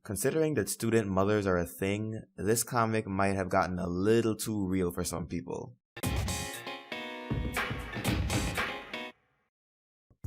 Considering that student mothers are a thing, this comic might have gotten a little too real for some people.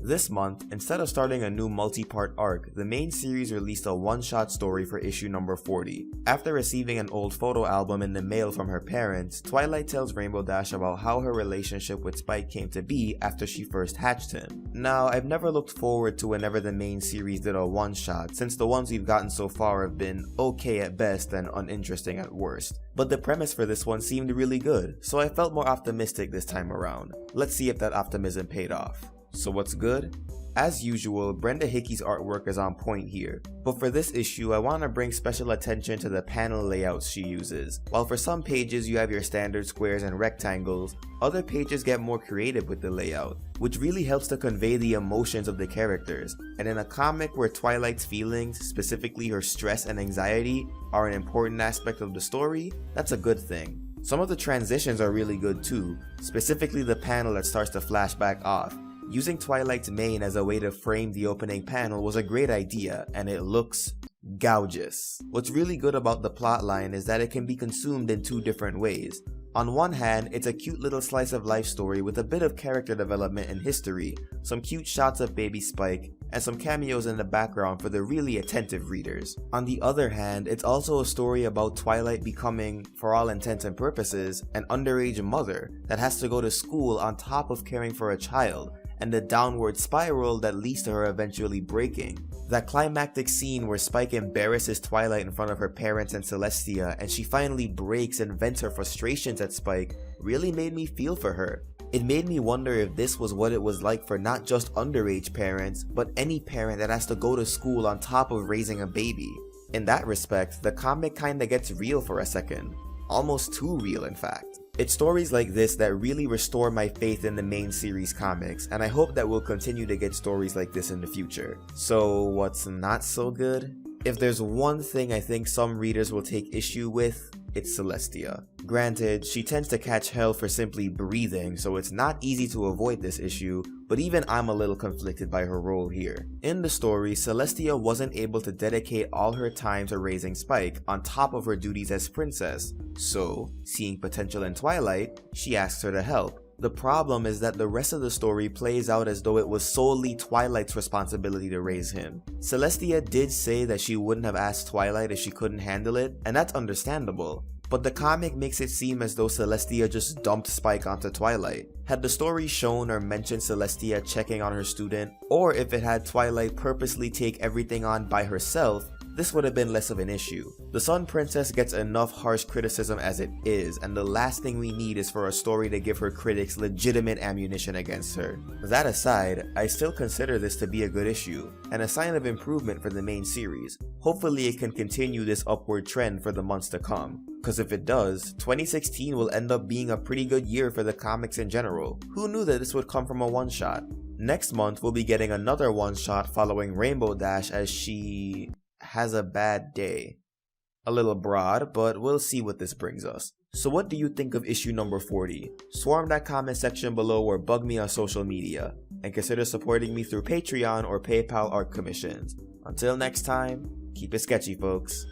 This month, instead of starting a new multi-part arc, the main series released a one-shot story for issue number 40. After receiving an old photo album in the mail from her parents, Twilight tells Rainbow Dash about how her relationship with Spike came to be after she first hatched him. Now, I've never looked forward to whenever the main series did a one-shot, since the ones we've gotten so far have been okay at best and uninteresting at worst. But the premise for this one seemed really good, so I felt more optimistic this time around. Let's see if that optimism paid off. So what's good? As usual, Brenda Hickey's artwork is on point here, but for this issue I want to bring special attention to the panel layouts she uses. While for some pages you have your standard squares and rectangles, other pages get more creative with the layout, which really helps to convey the emotions of the characters, and in a comic where Twilight's feelings, specifically her stress and anxiety, are an important aspect of the story, that's a good thing. Some of the transitions are really good too, specifically the panel that starts to flash back off. Using Twilight's mane as a way to frame the opening panel was a great idea, and it looks gorgeous. What's really good about the plotline is that it can be consumed in two different ways. On one hand, it's a cute little slice of life story with a bit of character development and history, some cute shots of baby Spike, and some cameos in the background for the really attentive readers. On the other hand, it's also a story about Twilight becoming, for all intents and purposes, an underage mother that has to go to school on top of caring for a child, and the downward spiral that leads to her eventually breaking. That climactic scene where Spike embarrasses Twilight in front of her parents and Celestia and she finally breaks and vents her frustrations at Spike really made me feel for her. It made me wonder if this was what it was like for not just underage parents, but any parent that has to go to school on top of raising a baby. In that respect, the comic kinda gets real for a second. Almost too real, in fact. It's stories like this that really restore my faith in the main series comics, and I hope that we'll continue to get stories like this in the future. So what's not so good? If there's one thing I think some readers will take issue with, it's Celestia. Granted, she tends to catch hell for simply breathing, so it's not easy to avoid this issue, but even I'm a little conflicted by her role here. In the story, Celestia wasn't able to dedicate all her time to raising Spike on top of her duties as princess, so, seeing potential in Twilight, she asks her to help. The problem is that the rest of the story plays out as though it was solely Twilight's responsibility to raise him. Celestia did say that she wouldn't have asked Twilight if she couldn't handle it, and that's understandable. But the comic makes it seem as though Celestia just dumped Spike onto Twilight. Had the story shown or mentioned Celestia checking on her student, or if it had Twilight purposely take everything on by herself, this would have been less of an issue. The Sun Princess gets enough harsh criticism as it is, and the last thing we need is for a story to give her critics legitimate ammunition against her. That aside, I still consider this to be a good issue, and a sign of improvement for the main series. Hopefully it can continue this upward trend for the months to come. Cause if it does, 2016 will end up being a pretty good year for the comics in general. Who knew that this would come from a one-shot? Next month we'll be getting another one-shot following Rainbow Dash as she has a bad day. A little broad, but we'll see what this brings us. So what do you think of issue number 40? Swarm that comment section below or bug me on social media, and consider supporting me through Patreon or PayPal art commissions. Until next time, keep it sketchy, folks.